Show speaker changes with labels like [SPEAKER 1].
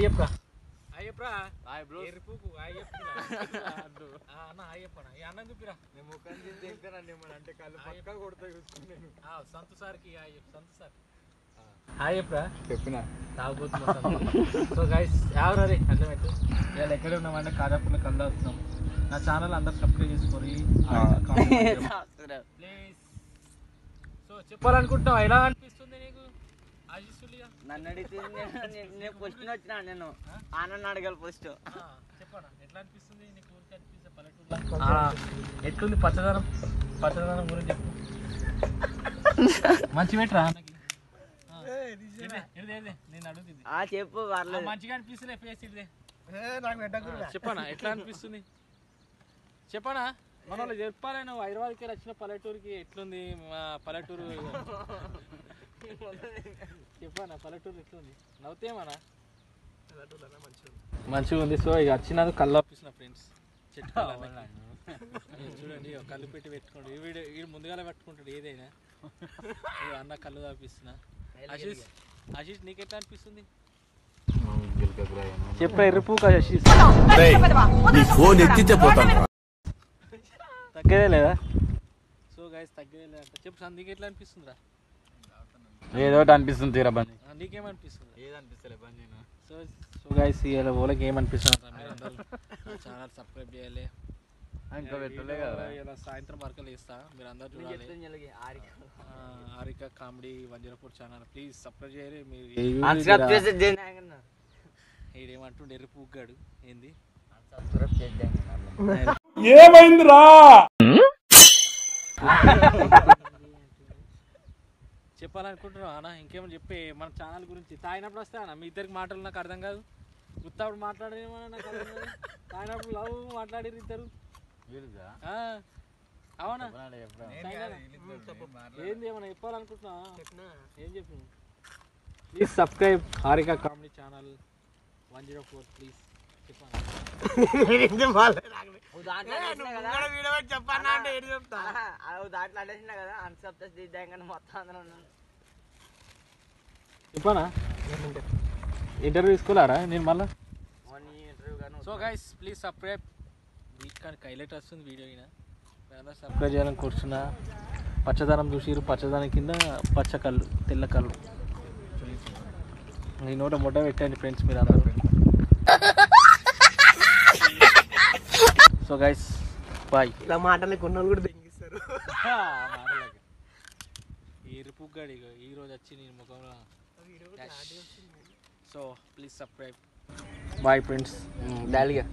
[SPEAKER 1] Ayyappa Ayyappa
[SPEAKER 2] hi bro
[SPEAKER 1] ఎరుపుకు Ayyappa అన్న అయ్యప్ప ఈ అన్నం చూపిరా
[SPEAKER 2] నేను ముఖం తింటానండి అంటే కళ్ళు పక్కా కొడతా చూసుకుని నేను
[SPEAKER 1] సంతు సార్కి సంతు సార్ అయ్యప్ప
[SPEAKER 2] చెప్పిన
[SPEAKER 1] తాగుతున్నాం. సో గైస్ ఎవరే అట్లా పెట్టు ఇవాళ ఎక్కడ ఉన్నామంటే కాదాపూర్లో కళ్ళు అవుతున్నాం. నా ఛానల్ అందరు సబ్స్క్రైబ్ చేసుకోరి ప్లీజ్. సో చెప్పాలనుకుంటున్నావు ఎలా అనిపిస్తుంది నీకు ఆశిస్తులిగా?
[SPEAKER 3] నన్ను అడిగితే నేను క్వశ్చన్ వచ్చినా నేను ఆనంద్ అడగాలి ఫస్ట్.
[SPEAKER 1] చెప్పనా ఎట్లా అనిపిస్తుంది నీకు? ఊరికి అనిపిస్తే పల్లెటూరులో ఎట్లుంది పచ్చదనం గురించి చెప్పు. మంచి పెట్టరా నేను అడుగుతుంది
[SPEAKER 3] చెప్పు
[SPEAKER 1] మంచిగా అనిపిస్తుంది ఫేస్ ఇదే చెప్పనా ఎట్లా అనిపిస్తుంది చెప్పనా? మన వాళ్ళు చెప్పాలి నువ్వు హైదరాబాద్కి వచ్చిన పల్లెటూరుకి ఎట్లుంది మా పల్లెటూరు చెప్పనా? పల్లెటూరు ఎట్లుంది? నవ్వుతేమన్నా మంచిగా ఉంది. సో ఇక వచ్చినందుకు కళ్ళు ఆపిస్తున్నా ఫ్రెండ్స్. చెట్టు చూడండి కళ్ళు పెట్టుకోండి. వీడు ముందుగానే పెట్టుకుంటాడు ఏదైనా. అన్న కళ్ళు తాపిస్తున్నా. ఆశీష్ నీకెట్లా అనిపిస్తుంది చెప్ప? ఎర్రపూక ఆశీష్ తగ్గదే లేదా? సో గైస్ తగ్గదే లేదా చెప్పు. సందీకి ఎట్లా అనిపిస్తుందిరా?
[SPEAKER 2] ఏదో అనిపిస్తుంది తీరా బండి.
[SPEAKER 1] నీకేమనిపిస్తుంది?
[SPEAKER 2] ఏది అనిపిస్తలే బండి.
[SPEAKER 1] సో గైస్ ఇవాళ వాళ్ళకి ఏమనిపిస్తుంది మీరు అందరూ ఛానల్ సబ్స్క్రైబ్ చేయాలి.
[SPEAKER 2] ఇంకా పెట్టలే కదా.
[SPEAKER 1] ఇలా సాయంత్రం వరకు వేస్తా మీరు అందరూ చూడాలి. Harika comedy 104 channel please subscribe చేయాలి. మీరు ఏమంటుండే ఎర్రి పూగ్గాడు ఏంది
[SPEAKER 4] ఏమైందిరా?
[SPEAKER 1] చెప్పాలనుకుంటున్నావు అన్న? ఇంకేమో చెప్పే మన ఛానల్ గురించి. తాగినప్పుడు వస్తా అన్న మీ ఇద్దరికి మాటలు నాకు అర్థం కాదు. గుర్తాప్పుడు మాట్లాడేమన్నా నాకు అర్థం కాదు. తాగినప్పుడు లవ్ మాట్లాడారు ఇద్దరు. అవునా? ఏంది ఏమన్నా చెప్పాలనుకుంటున్నా? ఏం చెప్పి please subscribe Harika comedy channel 104 please చెప్పాను. చెప్పనా? ఇంటర్వ్యూ తీసుకోలేరా నేను మళ్ళా? So guys please subscribe. Week కానీ హైలైట్ వస్తుంది వీడియో అయినా అందరూ సబ్స్క్రైబ్ చేయాలని కూర్చున్నా. పచ్చదనం చూసిరు. పచ్చదనం కింద పచ్చ కళ్ళు తెల్ల కళ్ళు ఈ నోట మొట్ట పెట్టండి ఫ్రెండ్స్ మీరు అందరూ. So guys bye.
[SPEAKER 3] ఇలా మాటలు కొన్నాళ్ళు కూడా తెంగిస్తారు
[SPEAKER 1] మాటలకి ఎరుపుగాడి ఈరోజు వచ్చి నేను ముఖంలో. So please subscribe. Bye friends.
[SPEAKER 3] డాలిగా